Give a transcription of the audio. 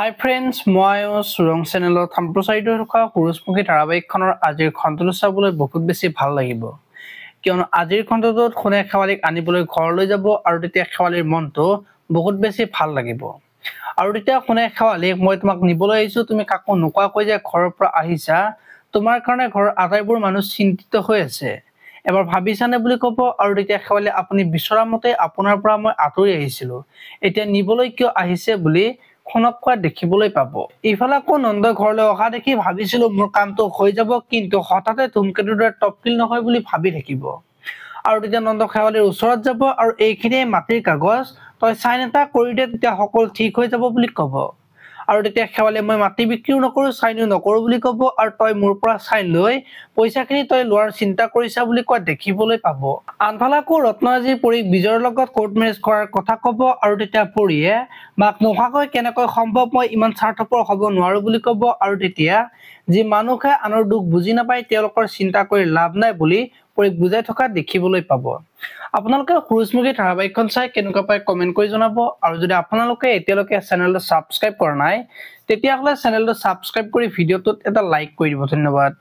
হাই friends, মই সুৰং চেনেলত সম্প্ৰচাৰিত থকা সূৰুজমুখী ধাৰাবাহিকখনৰ আজিৰ খণ্ডটো চাবলৈ বহুত বেছি ভাল লাগিব, কিয়নো আজিৰ খণ্ডটোত সোণে শেৱালিক আনিবলৈ ঘৰলৈ যাব আৰু তেতিয়া শেৱালিৰ মনটো বহুত বেছি ভাল লাগিব। আৰু তেতিয়া সোণে শেৱালিক, মই তোমাক নিবলৈ আহিছোঁ, তুমি কাকো নোকোৱাকৈ যে ঘৰৰ পৰা আহিছা, তোমাৰ কাৰণে ঘৰৰ আটাইবোৰ মানুহ চিন্তিত হৈ আছে, এবাৰ ভাবিছানে বুলি ক'ব। আৰু তেতিয়া শেৱালি, আপুনি বিচৰা মতে আপোনাৰ পৰা মই আঁতৰি আহিছিলোঁ, এতিয়া নিবলৈ কিয় আহিছে বুলি সোণক কোৱা দেখিবলৈ পাব। ইফালে আকৌ নন্দই ঘৰলৈ অহা দেখি ভাবিছিলো মোৰ কামটো হৈ যাব, কিন্তু হঠাতে ধুমকেতুৰ দৰে টপকিল নহয় বুলি ভাবি থাকিব। আৰু তেতিয়া নন্দ শেৱালিৰ ওচৰত যাব আৰু এইখিনিয়ে মাটিৰ কাগজ, তই চাইন এটা কৰি দে, তেতিয়া সকলো ঠিক হৈ যাব বুলি ক'ব। আৰু তেতিয়া শেৱালিয়ে, মই মাটি বিক্ৰীও নকৰো, চাইনো নকৰো বুলি ক'ব। আৰু তই মোৰ পৰা চাইন লৈ পইচাখিনি তই লোৱাৰ চিন্তা কৰিছা বুলি কোৱা দেখিবলৈ পাব। আনফালে আকৌ ৰত্নৰাজিৰ পৰীক বিজয়ৰ লগত কোৰ্ট মেৰেজ কৰাৰ কথা ক'ব। আৰু তেতিয়া পৰীয়ে মাক নোহোৱাকৈ কেনেকৈ সম্ভৱ, মই ইমান স্বাৰ্থপৰ হ'ব নোৱাৰো বুলি ক'ব। আৰু তেতিয়া যি মানুহে আনৰ দুখ বুজি নাপায় তেওঁলোকৰ চিন্তা কৰি লাভ নাই বুলি পৰীক বুজাই থকা দেখিবলৈ পাব। আপোনালোকে সূৰুজমুখী ধাৰাবাহিকখন চাই কেনেকুৱা পায় কমেণ্ট কৰি জনাব। আৰু যদি আপোনালোকে এতিয়ালৈকে চেনেলটো ছাবস্ক্ৰাইব কৰা নাই, তেতিয়াহ'লে চেনেলটো ছাবস্ক্ৰাইব কৰি ভিডিঅ'টোত এটা লাইক কৰি দিব। ধন্যবাদ।